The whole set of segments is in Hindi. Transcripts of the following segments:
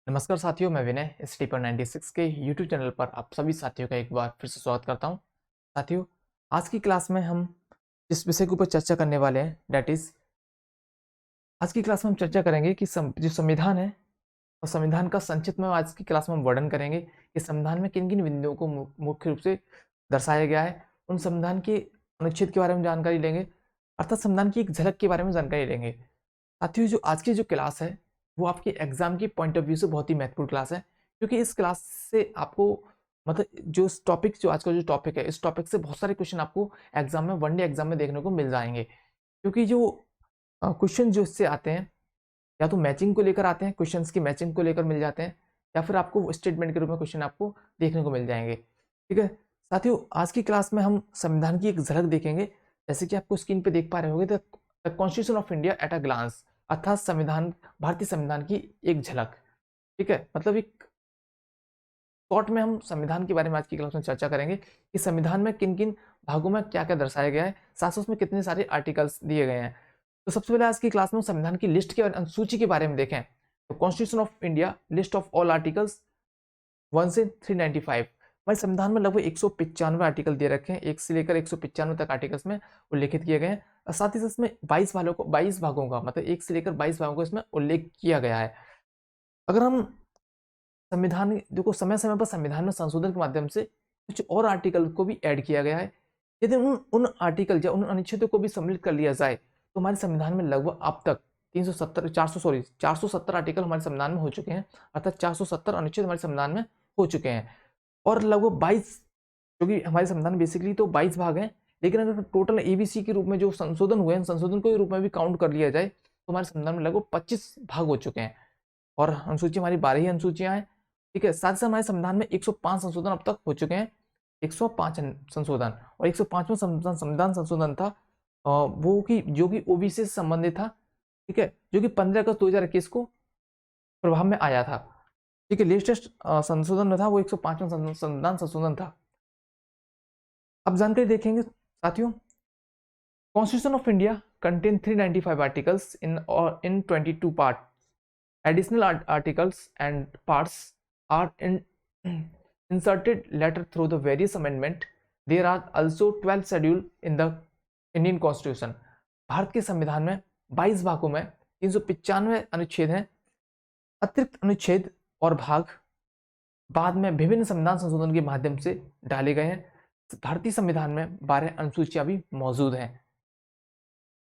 नमस्कार साथियों, मैं विनय स्टीपर 96 के यूट्यूब चैनल पर आप सभी साथियों का एक बार फिर से स्वागत करता हूं। साथियों, आज की क्लास में हम जिस विषय के ऊपर चर्चा करने वाले हैं दैट इज आज की क्लास में हम चर्चा करेंगे कि जो संविधान है और संविधान का संक्षिप्त में आज की क्लास में हम वर्णन करेंगे कि संविधान में किन किन बिंदुओं को मुख्य रूप से दर्शाया गया है। उन संविधान के अनुच्छेद के बारे में जानकारी लेंगे, अर्थात संविधान की एक झलक के बारे में जानकारी लेंगे। साथियों, जो आज की जो क्लास है वो आपके एग्जाम की पॉइंट ऑफ व्यू से बहुत ही महत्वपूर्ण क्लास है, क्योंकि इस क्लास से आपको मतलब जो टॉपिक जो आज का जो टॉपिक है इस टॉपिक से बहुत सारे क्वेश्चन आपको एग्जाम में वनडे एग्जाम में देखने को मिल जाएंगे। क्योंकि जो क्वेश्चन जो इससे आते हैं या तो मैचिंग को लेकर आते हैं, क्वेश्चंस की मैचिंग को लेकर मिल जाते हैं, या फिर आपको स्टेटमेंट के रूप में क्वेश्चन आपको देखने को मिल जाएंगे। ठीक है साथियों, आज की क्लास में हम संविधान की एक झलक देखेंगे। जैसे कि आपको स्क्रीन पे देख पा रहे होंगे the constitution of India at a glance, अर्थात संविधान, भारतीय संविधान की एक झलक। ठीक है, मतलब एक शॉर्ट में हम संविधान के बारे में आज की क्लास में चर्चा करेंगे कि संविधान में किन किन भागों में क्या क्या दर्शाया गया है, साथ साथ उसमें कितने सारे आर्टिकल्स दिए गए हैं। तो सबसे पहले आज की क्लास में संविधान की लिस्ट के अनुसूची के बारे में देखें तो constitution of India list of all articles 1 से 395। हमारे संविधान में लगभग 195 आर्टिकल दे रखे हैं, 1 से लेकर 195 तक आर्टिकल्स में उल्लेखित किए गए हैं। और साथ ही साथ इसमें 22 भागों का मतलब 1 से लेकर 22 भागों का इसमें उल्लेख किया गया है। अगर हम संविधान देखो, समय समय पर संविधान में संशोधन के माध्यम से कुछ और आर्टिकल को भी ऐड किया गया है। यदि उन उन आर्टिकल या उन अनुच्छेदों को भी सम्मिलित कर लिया जाए तो हमारे संविधान में लगभग अब तक 370 400 सॉरी 470 आर्टिकल हमारे संविधान में हो चुके हैं, अर्थात 470 अनुच्छेद हमारे संविधान में हो चुके हैं। और लगभग 22, क्योंकि हमारे संविधान बेसिकली तो 22 भाग हैं, लेकिन अगर टोटल एबीसी के रूप में जो संशोधन हुए हैं, संशोधन को रूप में भी काउंट कर लिया जाए तो हमारे संविधान में लगभग 25 भाग हो चुके हैं। और अनुसूची हमारी 12 ही अनुसूचियां हैं। ठीक है, साथ ही हमारे संविधान में 105 संशोधन अब तक हो चुके हैं। 105 संशोधन, और 105वां संविधान संशोधन था वो कि जो कि ओबीसी से संबंधित था। ठीक है, जो कि 15 अगस्त 2021 को प्रभाव में आया था। ठीक है, लेटेस्ट संशोधन में था वो 105वां संविधान संशोधन था। अब जानकारी देखेंगे साथियों। Constitution of India contain 395 articles in 22 part. Additional articles and parts are inserted later through the various amendment. There are also 12 scheduled in the Indian Constitution. Bharat के संविधान में 22 भागों में 395 अनुच्छेद हैं। अतिरिक्त अनुच्छेद और भाग बाद में विभिन्न संविधान संशोधन के माध्यम से डाले गए हैं। भारतीय संविधान में 12 अनुसूचियां भी मौजूद हैं।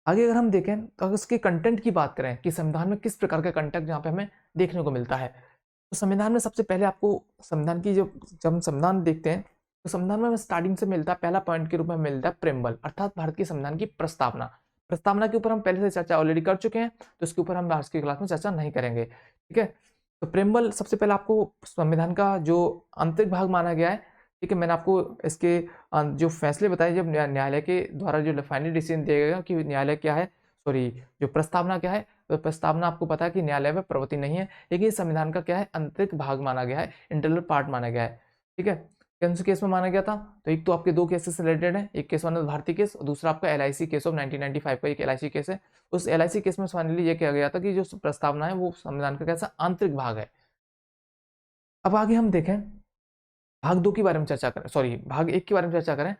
आगे अगर हम देखें तो अगर इसके कंटेंट की बात करें कि संविधान में किस प्रकार का कंटेंट यहाँ पे हमें देखने को मिलता है, तो संविधान में सबसे पहले आपको संविधान की जब हम संविधान देखते हैं तो संविधान में स्टार्टिंग से मिलता है, पहला पॉइंट के रूप में मिलता है प्रेम्बल, अर्थात भारत के संविधान की प्रस्तावना। प्रस्तावना के ऊपर हम पहले से चर्चा ऑलरेडी कर चुके हैं, तो इसके ऊपर हम आज की क्लास में चर्चा नहीं करेंगे। ठीक है, तो प्रेम्बल सबसे पहले आपको संविधान का जो आंतरिक भाग माना गया है। ठीक है, मैंने आपको इसके जो फैसले बताए, जब न्यायालय के द्वारा जो फाइनल डिसीजन दिया गया कि न्यायालय क्या है, सॉरी जो प्रस्तावना क्या है, तो प्रस्तावना आपको पता है कि न्यायालय में प्रवृत्ति नहीं है, लेकिन ये संविधान का क्या है, आंतरिक भाग माना गया है, इंटरनल पार्ट माना गया है। ठीक है, कौन से केस में माना गया था, तो एक तो आपके दो केसेस से रिलेटेड है, एक केस माना भारतीय केस और दूसरा आपका एलआईसी केस ऑफ 1995 का एक एलआईसी केस है। उस एलआईसी केस में फाइनली ये किया गया था कि जो प्रस्तावना है वो संविधान का कैसा आंतरिक भाग है। अब आगे हम देखें भाग 2 के बारे में चर्चा करें, सॉरी भाग 1 के बारे में चर्चा करें।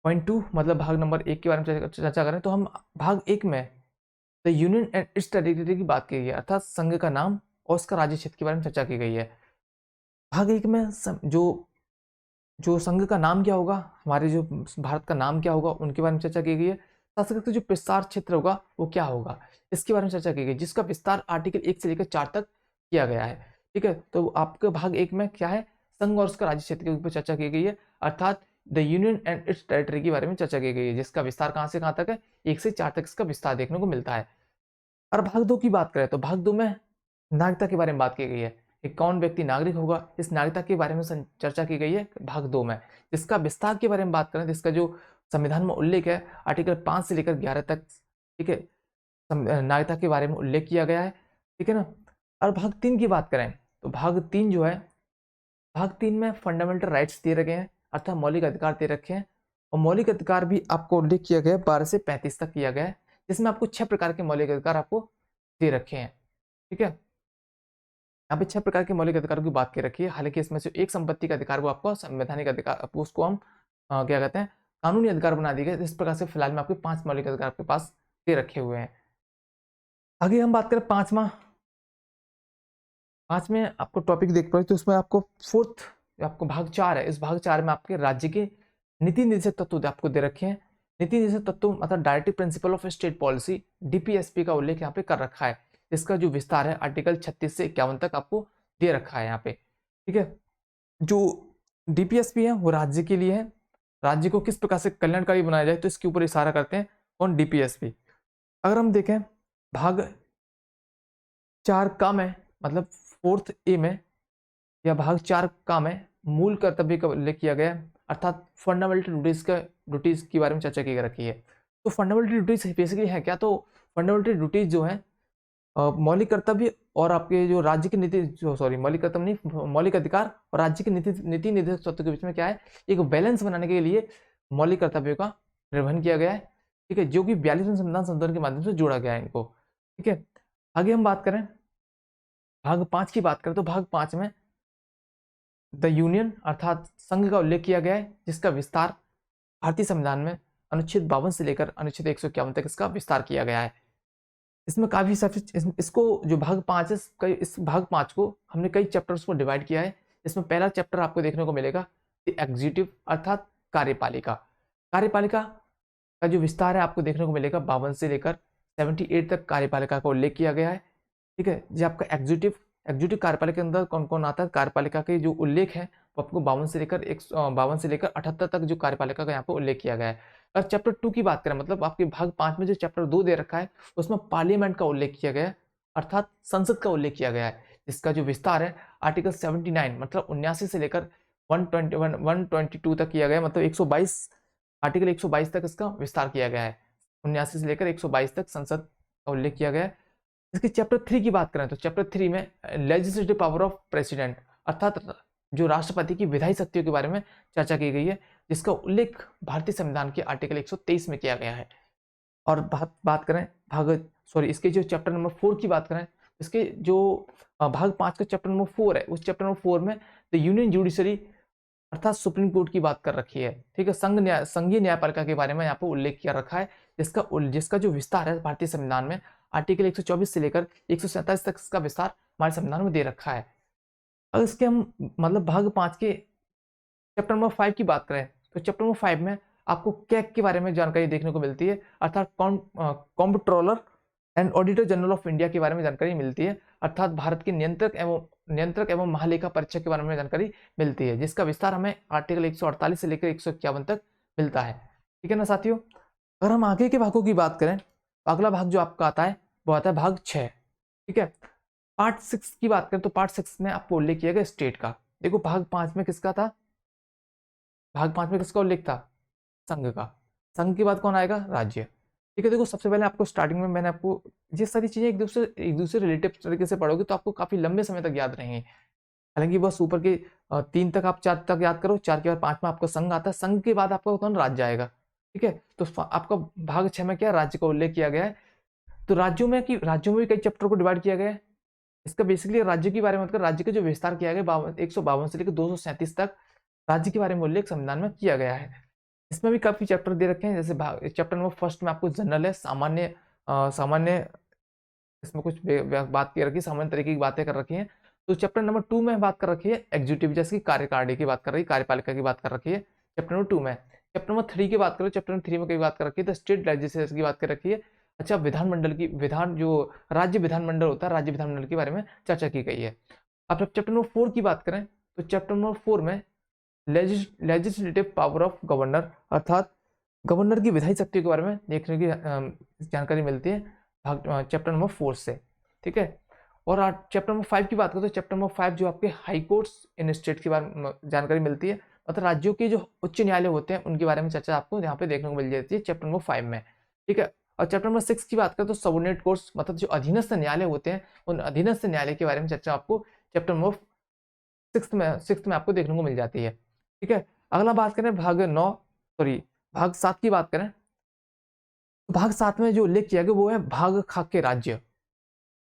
पॉइंट 2 मतलब भाग नंबर 1 के बारे में चर्चा करें तो हम भाग 1 में the union and it's territory की बात की गई है, अर्थात संघ का नाम और उसका राज्य क्षेत्र के बारे में चर्चा की गई है। भाग 1 में जो जो संघ का नाम क्या होगा, हमारे जो भारत का नाम क्या होगा, उनके बारे में चर्चा की गई है। साथ साथ जो विस्तार क्षेत्र होगा वो क्या होगा, इसके बारे में चर्चा की गई, जिसका विस्तार आर्टिकल 1 से लेकर 4 तक किया गया है। ठीक है, तो आपके भाग 1 में क्या है, संघ और उसका राज्य क्षेत्र के ऊपर चर्चा की गई है, अर्थात the union and it's territory के बारे में चर्चा की गई है, जिसका विस्तार कहां से कहां तक है, 1 से 4 तक इसका विस्तार देखने को मिलता है। और भाग 2 की बात करें तो भाग 2 में नागरिकता के बारे में बात की गई है कि कौन व्यक्ति नागरिक होगा, इस नागरिकता के बारे में चर्चा की गई है भाग 2 में। जिसका विस्तार के बारे में बात करें, जिसका जो संविधान में उल्लेख है आर्टिकल 5 से लेकर 11 तक। ठीक है, नागरिकता के बारे में उल्लेख किया गया है। ठीक है ना। और भाग 3 की बात करें तो भाग 3 जो है, भाग 3 में फंडामेंटल राइट्स दे रखे हैं, अर्थात मौलिक अधिकार दे रखे हैं। और मौलिक अधिकार भी आपको उल्लेख किया गया है 12 से 35 तक किया गया है, जिसमें आपको 6 प्रकार के मौलिक अधिकार आपको दे रखे हैं। ठीक है, यहाँ पे 6 प्रकार के मौलिक अधिकारों की बात की रखी है। हालांकि इसमें से एक संपत्ति का अधिकार वो आपको संवैधानिक अधिकार, आपको उसको हम क्या कहते हैं, कानूनी अधिकार बना दिए गए। इस प्रकार से फिलहाल में आपके 5 मौलिक अधिकार आपके पास दे रखे हुए हैं। आगे हम बात करें पांच में आपको टॉपिक देख पाए तो उसमें आपको फोर्थ, आपको भाग 4 है। इस भाग 4 में आपके राज्य के नीति निर्देशक तत्व आपको दे रखे हैं। नीति निर्देशक तत्व मतलब directive principle of state policy, DPSP का उल्लेख यहाँ पे कर रखा है। इसका जो विस्तार है आर्टिकल 36 से 51 तक आपको दे रखा है यहाँ पे। ठीक है, जो डीपीएसपी है वो राज्य के लिए है। राज्य को किस प्रकार से कल्याणकारी बनाया जाए तो इसके ऊपर इशारा करते हैं कौन, डीपीएसपी। अगर हम देखें भाग 4 का में, मतलब फोर्थ ए में या भाग 4 का में मूल कर्तव्य का उल्लेख किया गया है, अर्थात फंडामेंटल ड्यूटीज के बारे में चर्चा की रखी है। तो फंडामेंटल ड्यूटीज बेसिकली है क्या, तो फंडामेंटल ड्यूटीज जो है मौलिक कर्तव्य और आपके जो राज्य की नीति, जो सॉरी मौलिक कर्तव्य नहीं, मौलिक अधिकार और राज्य की नीति निर्देशक तत्व के बीच में क्या है, एक बैलेंस बनाने के लिए मौलिक कर्तव्यों का निर्वहन किया गया है। ठीक है, जो कि 42वें संविधान संशोधन के माध्यम से जोड़ा गया है इनको। ठीक है, आगे हम बात करें भाग 5 की बात करें तो भाग 5 में द यूनियन अर्थात संघ का उल्लेख किया गया है, जिसका विस्तार भारतीय संविधान में अनुच्छेद 52 से लेकर अनुच्छेद 151 तक इसका विस्तार किया गया है। इसमें काफी इसको जो भाग 5 है, इस भाग 5 को हमने कई चैप्टर्स को डिवाइड किया है। इसमें पहला चैप्टर आपको देखने को मिलेगा एग्जीक्यूटिव अर्थात कार्यपालिका। कार्यपालिका का जो विस्तार है आपको देखने को मिलेगा 52 से लेकर 78 तक कार्यपालिका का उल्लेख किया गया है। ठीक है, जो आपका एग्जीक्यूटिव कार्यपालिका के अंदर कौन कौन आता है, कार्यपालिका के जो उल्लेख है वो आपको 52 से लेकर 78 तक जो कार्यपालिका का यहाँ पे उल्लेख किया गया है। अगर चैप्टर 2 की बात करें, मतलब आपके भाग 5 में जो चैप्टर 2 दे रखा है उसमें पार्लियामेंट का उल्लेख किया गया है, अर्थात संसद का उल्लेख किया गया है, जिसका जो विस्तार है आर्टिकल 79 मतलब 79 से लेकर 122 तक किया गया है, मतलब 122 आर्टिकल 122 तक इसका विस्तार किया गया है। 79 से लेकर 122 तक संसद का उल्लेख किया गया है। इसके चैप्टर 3 की बात करें तो चैप्टर 3 में लेजिस्लेटिव पावर ऑफ प्रेसिडेंट अर्थात जो राष्ट्रपति की विधायी शक्तियों के बारे में चर्चा की गई है, जिसका उल्लेख भारतीय संविधान के आर्टिकल 123 में किया गया है। और बात करें इसके जो चैप्टर नंबर 4 की बात करें, इसके जो भाग 5 का चैप्टर नंबर 4 है, उस चैप्टर नंबर 4 में द यूनियन जुडिशरी अर्थात सुप्रीम कोर्ट की बात कर रखी है। ठीक है, संघीय न्यायपालिका के बारे में यहाँ पर उल्लेख किया रखा है, जिसका जो विस्तार है भारतीय संविधान में आर्टिकल 124 से लेकर 147 तक इसका विस्तार हमारे संविधान में दे रखा है। अगर इसके हम मतलब भाग 5 के चैप्टर नंबर 5 की बात करें तो चैप्टर नंबर 5 में आपको कैग के बारे में जानकारी देखने को मिलती है, अर्थात comptroller and auditor general of India के बारे में जानकारी मिलती है, अर्थात भारत के नियंत्रक एवं महालेखा परीक्षक के बारे में जानकारी मिलती है, जिसका विस्तार हमें आर्टिकल 148 से लेकर 151 तक मिलता है। ठीक है ना साथियों। अगर हम आगे के भागों की बात करें, अगला भाग जो आपका आता है वो आता है भाग 6। ठीक है, पार्ट 6 की बात करें तो पार्ट 6 में आपको उल्लेख किया गया स्टेट का। देखो भाग 5 में किसका था, भाग 5 में किसका उल्लेख था, संघ का। संघ के बाद कौन आएगा, राज्य। ठीक है, देखो सबसे पहले आपको स्टार्टिंग में मैंने आपको ये सारी चीजें एक दूसरे रिलेटिव तरीके से पढ़ोगे तो आपको काफी लंबे समय तक याद रहेंगे। हालांकि बस ऊपर के 3 तक आप 4 तक याद करो, 4 के बाद 5 में आपका संघ आता है, संघ के बाद आपका कौन, राज्य आएगा। ठीक है, तो आपका भाग 6 में क्या, राज्य का उल्लेख किया गया है। तो राज्यों में भी कई चैप्टर को डिवाइड किया गया है। इसका बेसिकली राज्य के बारे में मतलब राज्य का जो विस्तार किया गया 152 से लेकर 237 तक राज्य के बारे में उल्लेख संविधान में किया गया है। इसमें भी काफी चैप्टर दे रखे हैं, जैसे चैप्टर नंबर 1 में आपको जनरल है, सामान्य इसमें कुछ बात की रखी, सामान्य तरीके की बातें कर रखी हैं। तो चैप्टर नंबर 2 में बात कर रखी है एग्जीक्यूटिव जैसे कि कार्यकारिणी की बात कर रही है, कार्यपालिका की बात कर रखी है चैप्टर नंबर 2 में। चैप्टर नंबर 3 की बात करो, चैप्टर नंबर 3 में कई बात कर रखी है, तो स्टेट लेजिस्लेचर की बात कर रखी है। अच्छा, जो राज्य विधानमंडल होता है, राज्य विधानमंडल के बारे में चर्चा की गई है। अब चैप्टर नंबर 4 की बात करें तो चैप्टर नंबर 4 में लेजिस्लेटिव पावर ऑफ गवर्नर अर्थात गवर्नर की विधायी शक्तियों के बारे में देखने की जानकारी मिलती है चैप्टर नंबर 4 से। ठीक है, और चैप्टर नंबर 5 की बात करें तो चैप्टर नंबर 5 जो आपके हाई कोर्ट्स इन स्टेट के बारे में जानकारी मिलती है, मतलब राज्यों के जो उच्च न्यायालय होते हैं उनके बारे में चर्चा आपको यहाँ पे देखने को मिल जाती है चैप्टर नंबर 5 में। ठीक है, और चैप्टर नंबर 6 की बात करें तो सबऑर्डिनेट कोर्ट्स मतलब जो अधीनस्थ न्यायालय होते हैं, उन अधीनस्थ न्यायालय के बारे में चर्चा आपको चैप्टर नंबर 6 में आपको देखने को मिल जाती है। ठीक है, अगला बात करें भाग 7 की बात करें तो भाग 7 में जो उल्लेख किया गया वो है भाग खाक के राज्य।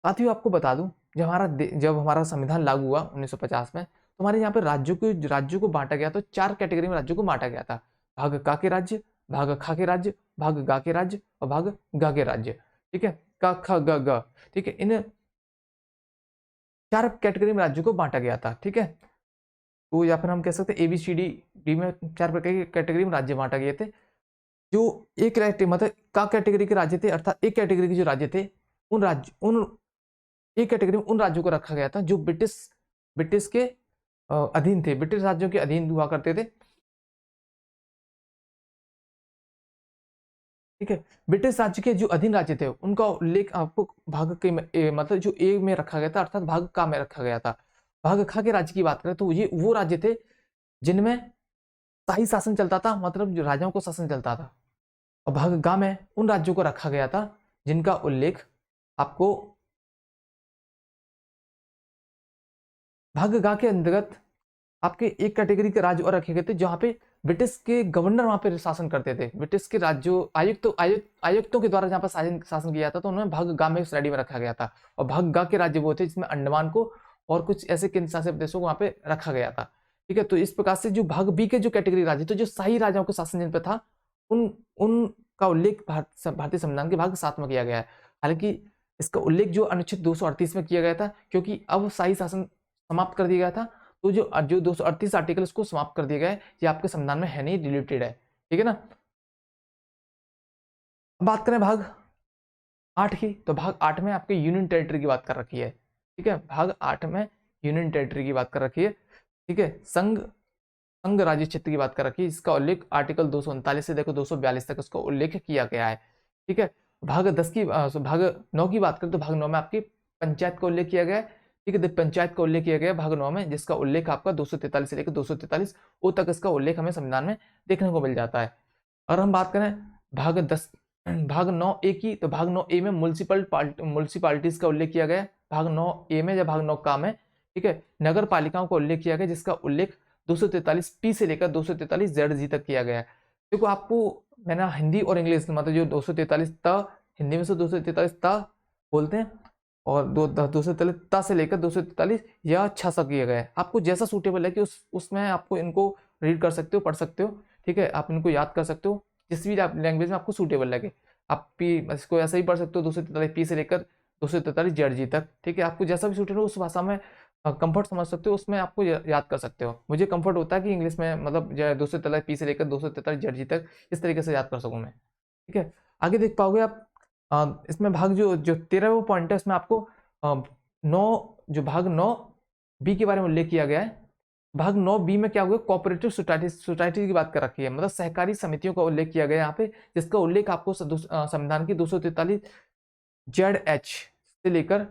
साथियों आपको बता दूं जब हमारा संविधान लागू हुआ 1950 में, तो हमारे यहाँ पे राज्यों को बांटा गया, तो 4 कैटेगरी में राज्यों को बांटा गया था। भाग का के राज्य, भाग खा के राज्य, भाग गा के राज्य और भाग गा के राज्य। ठीक है, का ख ग ग। ठीक है, इन 4 कैटेगरी में राज्यों को बांटा गया था। ठीक है, तो या फिर हम कह सकते हैं ABCD डी में 4 प्रकार की कैटेगरी में राज्य बांटा गए थे। जो एक मतलब का कैटेगरी के राज्य थे, अर्थात एक कैटेगरी के जो राज्य थे, उन एक कैटेगरी में उन राज्यों को रखा गया था जो ब्रिटिश के अधीन थे, ब्रिटिश राज्यों के अधीन हुआ करते थे। ठीक है, ब्रिटिश राज्य के जो अधीन राज्य थे उनका उल्लेख आपको भाग के मतलब जो ए में रखा गया था, अर्थात भाग का में रखा गया था। भाग खा के राज्य की बात करें तो ये वो राज्य थे जिनमें शाही शासन चलता था, मतलब जो राजाओं को शासन चलता था। और भाग गा में उन राज्यों को रखा गया था जिनका उल्लेख आपको भाग गा के अंतर्गत आपके एक कैटेगरी के राज्य और रखे गए थे जहां पे ब्रिटिश के गवर्नर वहां पे शासन करते थे। ब्रिटिश के राज्यों आयुक्तों के द्वारा जहां पर शासन किया जाता था, तो उन्हें भाग गा में श्रेणी में रखा गया था। और भाग गा के राज्य वो थे जिसमें अंडमान को और कुछ ऐसे केंद्र शासित प्रदेशों को वहां पे रखा गया था। ठीक है, तो इस प्रकार से जो भाग बी के जो कैटेगरी राज्य थे, जो शाही राजाओं के शासन जिन पर था, उनका उल्लेख भारतीय संविधान के भाग 7 में किया गया है। हालांकि इसका उल्लेख जो अनुच्छेद 238 में किया गया था, क्योंकि अब शाही शासन समाप्त कर दिया गया था, तो जो 238 आर्टिकल उसको समाप्त कर दिया गया है। ये आपके संविधान में है नहीं, डिलीटेड है। ठीक है ना। बात करें भाग 8 की, तो भाग 8 में आपके यूनियन टेरिटरी की बात कर रखी है। ठीक है, भाग 8 में यूनियन टेरिटरी की बात कर रखी है। ठीक है, संघ राज्य क्षेत्र की बात कर रखी है, इसका उल्लेख आर्टिकल 239 से देखो 242 तक उसका उल्लेख किया गया है। ठीक है, भाग 9 की बात करें तो भाग 9 में आपकी पंचायत का उल्लेख किया गया है। ठीक है, पंचायत का उल्लेख किया गया है भाग 9 में, जिसका उल्लेख आपका 243 से लेकर 243 ओ तक इसका उल्लेख हमें संविधान में देखने को मिल जाता है। और हम बात करें भाग 9 ए की, तो भाग 9 ए में म्युनिसिपालिटीज का उल्लेख किया गया है भाग 9 ए में या भाग 9 का में। ठीक है, नगर पालिकाओं का उल्लेख किया गया, जिसका उल्लेख 243 पी से लेकर 243 जेड जी तक किया गया है। देखो आपको मैंने हिंदी और इंग्लिश मतलब जो 243 त हिंदी में से 243 त बोलते हैं, और 243 त से लेकर 243 या 6 तक किया गया है। आपको जैसा सूटेबल है कि उसमें आपको इनको रीड कर सकते हो, पढ़ सकते हो। ठीक है, आप इनको याद कर सकते हो जिस भी लैंग्वेज में आपको सूटेबल लगे। आप पी इसको ऐसा ही पढ़ सकते हो 243 पी से लेकर 243 जेड जी तक। ठीक है, आपको जैसा भी सूटेबल हो उस भाषा में कंफर्ट समझ सकते हो, उसमें आपको याद कर सकते हो। मुझे कंफर्ट होता है कि इंग्लिश में मतलब 243 पी से लेकर 243 जेड जी तक इस तरीके से याद कर सकूँ मैं। ठीक है, आगे देख पाओगे आप इसमें भाग जो 13वां पॉइंट है, इसमें आपको 9 बी के बारे में उल्लेख किया गया है। भाग 9 बी में क्या हुआ, कोऑपरेटिव सोसाइटी की बात कर रखी है, मतलब सहकारी समितियों का उल्लेख किया गया यहाँ पे, जिसका उल्लेख आपको संविधान की 243 जेड एच से लेकर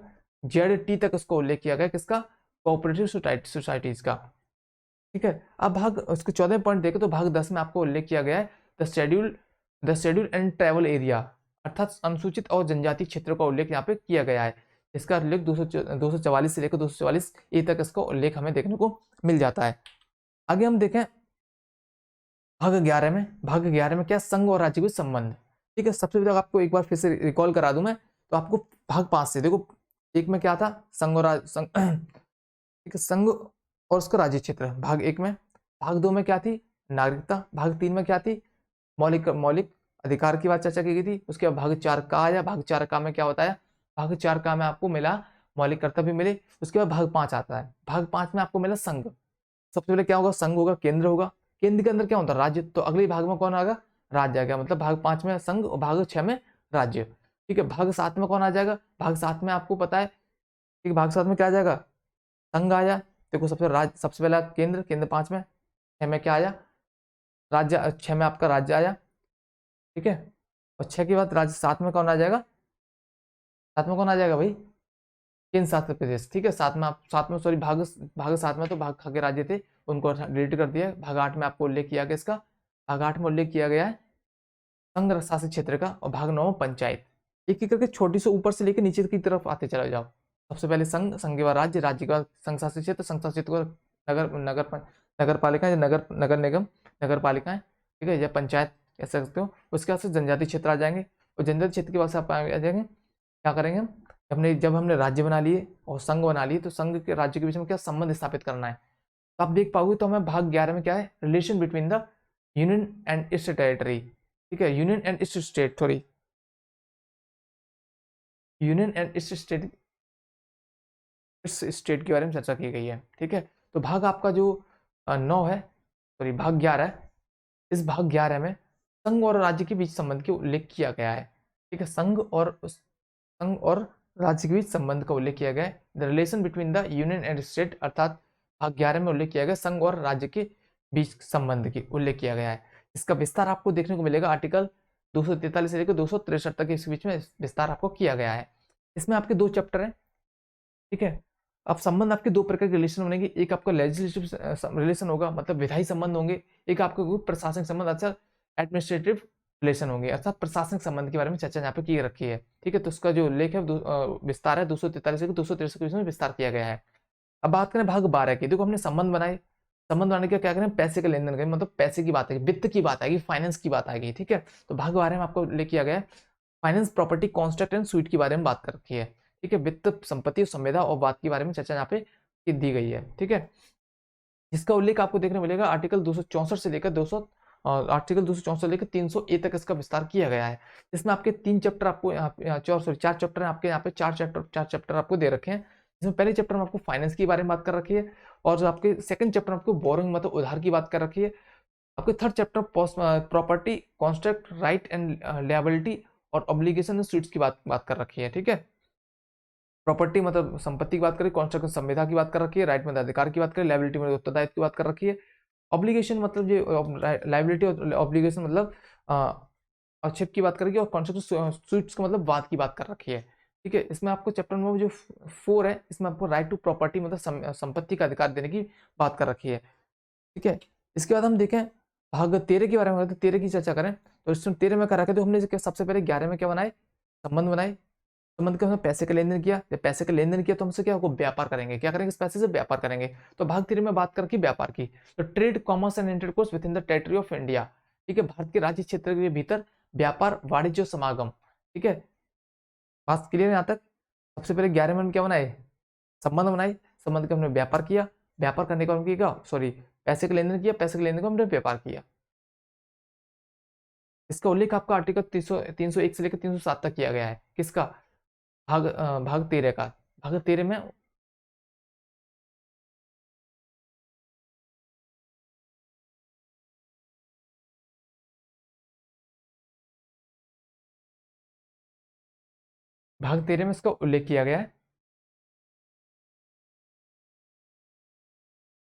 जेड टी तक उसका उल्लेख किया गया, किसका, कोऑपरेटिव सोसाइटीज का। ठीक है, अब भाग उसके 14 पॉइंट देखें तो भाग 10 में आपको उल्लेख किया गया है the schedule and tribal area, अर्थात अनुसूचित और जनजाति क्षेत्रों का उल्लेख यहाँ पे किया गया है। इसका उल्लेख 244 से लेकर 244 ए तक इसका उल्लेख हमें देखने को मिल जाता है। आगे हम देखें भाग 11 में क्या, संघ और राज्य के संबंध। ठीक है, सबसे पहले आपको एक बार फिर से रिकॉल करा दूं मैं, तो आपको भाग 5 से देखो, एक में क्या था, संघ और ठीक है, संघ और उसका राज्य क्षेत्र भाग 1 में। भाग 2 में क्या थी, नागरिकता। भाग 3 में क्या थी, मौलिक अधिकार की बात चर्चा की गई थी। उसके बाद भाग 4 का आया, भाग 4 का में क्या बताया, भाग 4 का में आपको मिला मौलिक कर्तव्य मिले। उसके बाद भाग 5 आता है, भाग 5 में आपको मिला संघ। सबसे पहले क्या होगा, संघ होगा, केंद्र होगा, केंद्र के अंदर क्या होता है, राज्य। तो अगले भाग में कौन आएगा, राज्य आ गया, मतलब भाग 5 में संघ और भाग 6 में राज्य। ठीक है, भाग 7 में कौन आ जाएगा, भाग 7 में आपको पता है, ठीक है, भाग 7 में क्या आ जाएगा, संघ आया। देखो सबसे पहला केंद्र 5 में, 6 में क्या आया, राज्य, 6 में आपका राज्य आया। ठीक है, और 6 के बाद राज्य, 7 में कौन आ जाएगा, 7 में कौन आ जाएगा भाई, केंद्र शासित प्रदेश। ठीक है, 7 में सॉरी भाग 7 में तो भाग खा के राज्य थे, उनको डिलीट कर दिया। भाग 8 में आपको उल्लेख किया गया इसका, भाग 8 में उल्लेख किया गया है संघ शासित क्षेत्र का। और भाग 9 पंचायत। एक एक करके छोटी से ऊपर से लेकर नीचे की तरफ आते चले जाओ। सबसे पहले संघ के बाद राज्य के बाद संघ शासित क्षेत्र, संघ शासित को नगर पालिका या नगर निगम, नगर पालिकाएं। ठीक है, या पंचायत कह सकते हो। उसके बाद से जनजाति क्षेत्र आ जाएंगे, और जनजाति क्षेत्र के बाद से आप आ जाएंगे, क्या करेंगे हम, जब हमने राज्य बना लिए और संघ बना लिए, तो संघ के राज्य के बीच में क्या संबंध स्थापित करना है, तो आप देख पाओगे तो हमें भाग 11 में क्या है, relation between the union and it's territory. ठीक है, union and it's state, sorry, union and it's state, इस स्टेट के बारे में चर्चा की गई है। ठीक है, तो भाग आपका जो 9 है, सॉरी भाग 11 है, इस भाग 11 में संघ और राज्य के बीच संबंध के उल्लेख किया गया है। ठीक है, संघ और राज्य के बीच संबंध का उल्लेख किया गया है, the relation between the union and state, अर्थात भाग 11 में उल्लेख किया गया संघ और राज्य के बीच संबंध की उल्लेख किया गया है। इसका विस्तार आपको देखने को मिलेगा आर्टिकल 243 से लेकर 263 तक, इस बीच में विस्तार आपको किया गया है। इसमें आपके 2 चैप्टर हैं। ठीक है, अब संबंध आपके 2 प्रकार के रिलेशन बनेंगे, एक आपका लेजिस्लेटिव रिलेशन होगा, मतलब विधायी संबंध होंगे, एक आपका प्रशासनिक संबंध, अच्छा एडमिनिस्ट्रेटिव रिलेशन होंगे, अर्थात प्रशासनिक संबंध के बारे में चर्चा यहाँ पे की रखी है। ठीक है, तो उसका जो उल्लेख है विस्तार है 243 से 263 के बीच में विस्तार किया गया है। अब बात करें भाग 12 की, देखो हमने संबंध बनाए, संबंध बनाने का क्या करें, पैसे का लेन देन करें, मतलब पैसे की बात आएगी, वित्त की बात आएगी, फाइनेंस की बात आएगी। ठीक है, तो भाग 12 में आपको उल्लेख किया गया है finance, property, contract and sweet के बारे में बात कर रखी है। ठीक है, वित्त, संपत्ति, संविदा और बात के बारे में चर्चा यहाँ पे दी गई है। ठीक है, इसका उल्लेख आपको देखने मिलेगा आर्टिकल 264 से लेकर 200 आर्टिकल 264 से लेकर 300 ए तक इसका विस्तार किया गया है। इसमें आपके 3 चैप्टर आपको चार चैप्टर हैं आपके यहाँ पे, चार चैप्टर आपको दे रखे हैं। इसमें पहले चैप्टर में आपको फाइनेंस के बारे में बात कर रखी है, और जो आपके सेकंड चैप्टर में आपको बोरिंग मतलब उधार की बात कर रखी है। आपके third chapter property, contract, right and liability और ऑब्लिगेशन स्वीट्स की बात कर रखी है। ठीक है, प्रॉपर्टी मतलब संपत्ति की बात करें, कॉन्स्ट्रक्शन संविदा की बात कर रखी है, राइट मतलब अधिकार की बात करें, लाइबिलिटी मतलब उत्तरदायित्व की बात कर रखी है, ऑब्लिगेशन मतलब जो लाइबिलिटी और ऑब्लिगेशन मतलब औक्षेप की बात करेगी, और कॉन्स्ट्रक्शन स्वीट्स का मतलब वाद की बात कर रखी है। ठीक है, इसमें आपको चैप्टर नंबर जो 4 है, इसमें आपको राइट टू प्रॉपर्टी मतलब संपत्ति का अधिकार देने की बात कर रखी है। ठीक है, इसके बाद हम देखें भाग 13 के बारे में, 13 की चर्चा करें, तो इसमें 13 में कर रखे, तो हमने सबसे पहले 11 में क्या बनाए, संबंध बनाए, संबंध का हमने पैसे का लेन देन किया, जब पैसे का लेन देन किया तो हमसे क्या होगा, व्यापार करेंगे, क्या करेंगे, इस पैसे से व्यापार करेंगे। तो भाग 3 में बात करके व्यापार की, तो trade, commerce and intercourse with in the territory of India. ठीक है, भारत के राज्य क्षेत्र के भीतर व्यापार, वाणिज्य, समागम। ठीक है, बात क्लियर है यहाँ तक। सबसे पहले 11 में क्या बनाए, संबंध बनाए, संबंध का हमने व्यापार किया, व्यापार करने का हमने किया, सॉरी पैसे का लेन देन किया, पैसे के लेन देन का हमने व्यापार किया। इसका उल्लेख आपका आर्टिकल 301 से लेकर 307 तक किया गया है, किसका, भाग 13 का। भाग 13 में इसका उल्लेख किया गया है।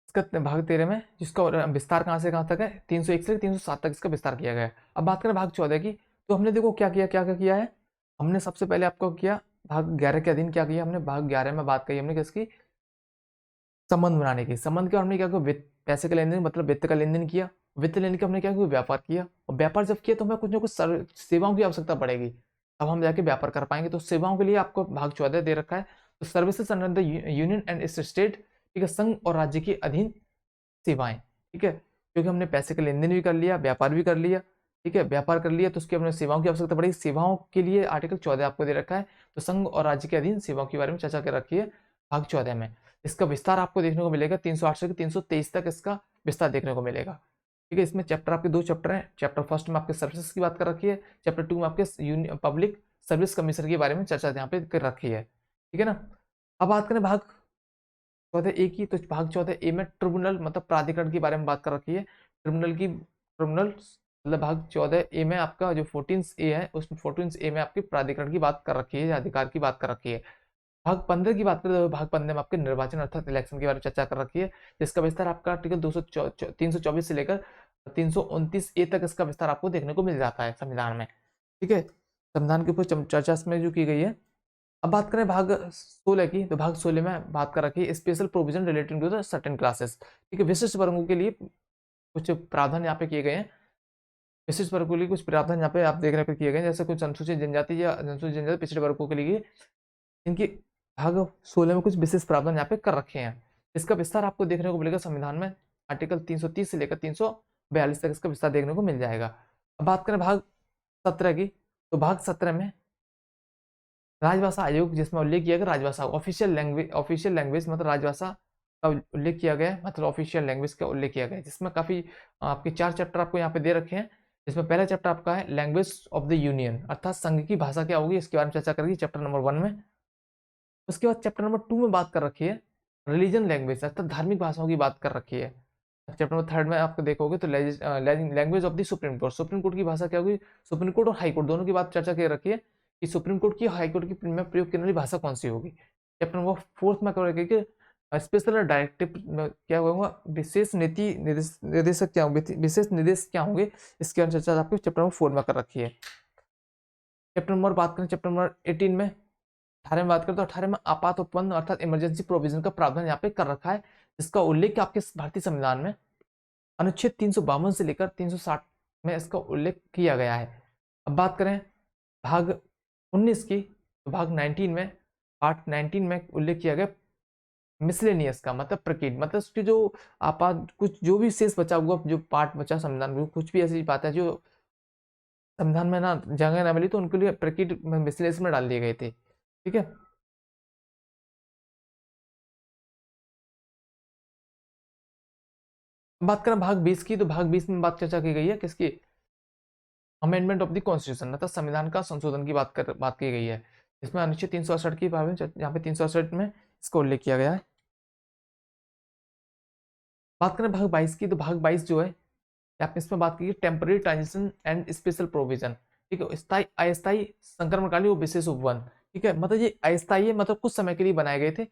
इसका भाग 13 में जिसका विस्तार कहां से कहां तक है, 301 से 307 तक इसका विस्तार किया गया है। अब बात करें भाग 14 की, तो हमने देखो क्या किया, क्या क्या किया है, हमने सबसे पहले आपको किया भाग 11 के अधीन क्या किया, हमने भाग 11 में बात कही हमने किसकी, संबंध बनाने की। संबंध का हमने क्या किया, वित्त, पैसे का लेन देन मतलब वित्त का लेन देन किया, वित्त लेने का हमने क्या किया, व्यापार किया, और व्यापार जब किया तो हमें कुछ ना कुछ सेवाओं की आवश्यकता पड़ेगी, अब हम जाके व्यापार कर पाएंगे, तो सेवाओं के लिए आपको भाग 14 दे रखा है। तो services under the union and it's state, ठीक है, संघ और राज्य के अधीन सेवाएं। ठीक है, क्योंकि हमने पैसे का लेन देन भी कर लिया, व्यापार भी कर लिया। ठीक है, व्यापार कर लिया तो उसकी हमने सेवाओं की आवश्यकता पड़ेगी, सेवाओं के लिए आर्टिकल 14 आपको दे रखा है। तो संघ और राज्य के अधीन सेवाओं के बारे में चर्चा कर रखी है भाग 14 में। इसका विस्तार आपको देखने को मिलेगा 308 से 323 तक इसका विस्तार देखने को मिलेगा। ठीक है, इसमें चैप्टर आपके 2 चैप्टर हैं। चैप्टर फर्स्ट में आपके सर्विसेज की बात कर रखी है, चैप्टर 2 में आपके पब्लिक सर्विस कमीशन के बारे में चर्चा यहाँ पे कर रखी है। ठीक है ना, अब बात करें भाग 14 ए की, तो भाग 14 ए में ट्रिब्यूनल मतलब प्राधिकरण के बारे में बात कर रखी है। ट्रिब्यूनल मतलब भाग 14 ए में आपका जो 14 ए है, उसमें 14 ए में आपकी प्राधिकरण की बात कर रखी है या अधिकार की बात कर रखी है। भाग 15 की बात करें तो भाग 15 में आपके निर्वाचन अर्थात इलेक्शन के बारे में चर्चा कर रखी है, जिसका विस्तार आपका आर्टिकल 324 से लेकर 329 ए तक इसका विस्तार आपको देखने को मिल जाता है संविधान में। ठीक है, संविधान के ऊपर चर्चा इसमें जो की गई है। अब बात करें भाग 16 की, तो भाग 16 में बात कर रखी है special provision relating to the certain classes. ठीक है, विशिष्ट वर्गों के लिए कुछ प्रावधान यहाँ पे किए गए हैं, विशिष्ट वर्गों के लिए कुछ प्रावधान यहाँ पे आप देख रहे हैं किए गए हैं, जैसे कुछ अनुसूचित जनजाति या अनुसूचित जनजाति पिछड़े वर्गों के लिए इनकी भाग 16 में कुछ विशेष प्रावधान यहाँ पे कर रखे हैं। इसका विस्तार आपको देखने को मिलेगा संविधान में आर्टिकल 330 से लेकर 342 तक इसका विस्तार देखने को मिल जाएगा। अब बात करें भाग 17 की, तो भाग 17 में राजभाषा आयोग जिसमें उल्लेख किया गया राजभाषा ऑफिशियल लैंग्वेज मतलब राजभाषा का उल्लेख किया गया है, मतलब ऑफिशियल लैंग्वेज का उल्लेख किया गया है, जिसमें काफी आपके 4 चैप्टर आपको यहाँ पे दे रखे हैं। जिसमें पहला चैप्टर आपका है लैंग्वेज ऑफ द यूनियन, अर्थात संघ की भाषा क्या होगी इसके बारे में चर्चा करेगी चैप्टर नंबर 1 में। उसके बाद चैप्टर नंबर 2 में बात कर रखी है रिलीजन लैंग्वेज, अर्थात धार्मिक भाषाओं की बात कर रखी है। चैप्टर नंबर 3 में आपको देखोगे तो language of the supreme court, supreme court की भाषा क्या होगी, सुप्रीम कोर्ट और हाई कोर्ट दोनों की बात चर्चा कर रखी है कि सुप्रीम कोर्ट की हाई कोर्ट की में प्रयोग करने वाली भाषा कौन सी होगी। चैप्टर नंबर 4 में क्या कि स्पेशल डायरेक्टिव क्या होगा, विशेष नीति निर्देशक क्या होंगे, विशेष निर्देश क्या होंगे, इसके बारे में चर्चा आपको चैप्टर नंबर 4 में कर रखी है। चैप्टर नंबर बात करें चैप्टर नंबर 18 में, 18 में बात करें तो 18 में आपात उत्पन्न अर्थात इमरजेंसी प्रोविजन का प्रावधान यहाँ पे कर रखा है, जिसका उल्लेख आपके भारतीय संविधान में अनुच्छेद 352 से लेकर 360 में इसका उल्लेख किया गया है। अब बात करें भाग 19 की, तो भाग 19 में पार्ट 19 में उल्लेख किया गया मिसलेनियस का मतलब प्रकीट, मतलब उसकी जो आपात कुछ जो भी शेष बचा हुआ जो पार्ट बचा संविधान में, कुछ भी ऐसी बात है जो संविधान में ना जगह ना मिली तो उनके लिए प्रकीट मिसलेनियस में डाल दिए गए थे। ठीक है, बात करें भाग 20 की, तो भाग 20 में बात चर्चा की गई है किसकी, अमेंडमेंट ऑफ द कॉन्स्टिट्यूशन मतलब संविधान का संशोधन की बात की गई है। इसमें अनुच्छेद 368 की बारे में यहाँ पे 368 में इसका उल्लेख किया गया है। बात करें भाग 22 की, तो भाग 22 जो है आप इसमें बात की temporary transition and special provision. ठीक है, स्थायी अस्थायी संक्रमणकाली और विशेष उपवन। ठीक है, मतलब ये अस्थायी है, मतलब कुछ समय के लिए बनाए गए थे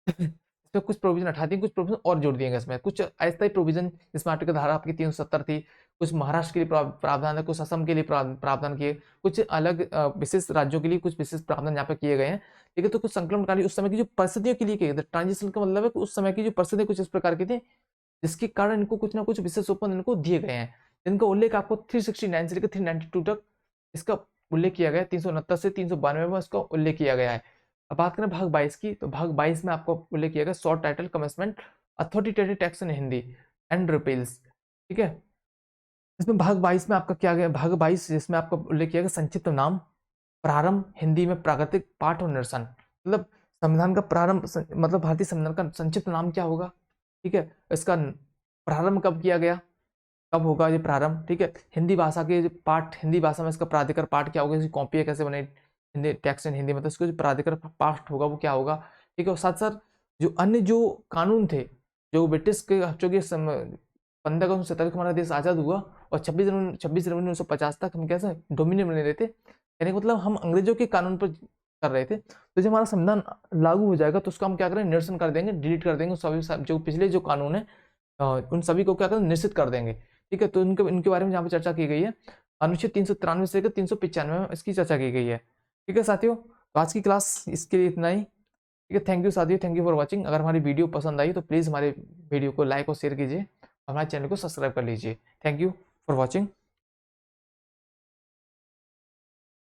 इसमें कुछ प्रोविजन हटा दिए, कुछ प्रोविजन और जोड़ दिए गए इसमें, कुछ अस्थायी प्रोविजन जिसमें आर्टिकल धारा आपकी 370 थी, कुछ महाराष्ट्र के लिए प्रावधान है, कुछ असम के लिए प्रावधान किए, कुछ अलग विशेष राज्यों के लिए कुछ विशेष प्रावधान यहाँ पे किए गए हैं। ठीक है, तो कुछ संक्रमणकाली उस समय की जो परिस्थितियों के लिए किए गए थे, ट्रांजिशन का मतलब है कि उस समय की जो परिस्थितियां कुछ इस प्रकार की थी जिसके कारण इनको कुछ ना कुछ विशेष ओपन इनको दिए गए हैं, जिनका उल्लेख आपको 369 से लेकर 392 तक इसका उल्लेख किया गया है, 369 से 392 में इसका उल्लेख किया गया है। अब बात करें भाग 22 की, तो भाग 22 में आपको उल्लेख किया गया short title commencement authoritative text in Hindi and repeals. ठीक है, इसमें भाग 22 में आपका क्या गया, भाग 22 जिसमें आपका उल्लेख किया गया संक्षिप्त नाम, प्रारंभ हिंदी में प्राकृतिक पाठ और निरसन, मतलब संविधान का प्रारंभ मतलब भारतीय संविधान का संक्षिप्त नाम क्या होगा। ठीक है, इसका प्रारंभ कब किया गया, कब होगा ये प्रारंभ। ठीक है, हिंदी भाषा के पाठ, हिंदी भाषा में इसका प्राधिकार पाठ क्या होगा, इसकी कॉपी कैसे बने, हिंदी टेक्स्ट इन हिंदी मतलब इसको जो प्राधिकार पाठ होगा वो क्या होगा। ठीक है, और साथ साथ जो अन्य जो कानून थे जो ब्रिटिश के जो कि 15 अगस्त 1947 को हमारा देश आज़ाद हुआ और 26 जनवरी 1950 तक हम कैसे डोमिनियन बने रहते, यानी मतलब हम अंग्रेजों के कानून पर कर रहे थे। तो जब हमारा संविधान लागू हो जाएगा तो उसको हम क्या करें, निरसन कर देंगे, डिलीट कर देंगे, सभी जो पिछले जो कानून है उन सभी को क्या करें, निश्चित कर देंगे। ठीक है, तो इनके बारे में यहाँ पे चर्चा की गई है, अनुच्छेद 393 से लेकर 395 में इसकी चर्चा की गई है। ठीक है साथियों, तो आज की क्लास इसके लिए इतना ही। ठीक है, थैंक यू साथियों, थैंक यू फॉर वॉचिंग। अगर हमारी वीडियो पसंद आई तो प्लीज़ हमारे वीडियो को लाइक और शेयर कीजिए, हमारे चैनल को सब्सक्राइब कर लीजिए। Thank you for watching.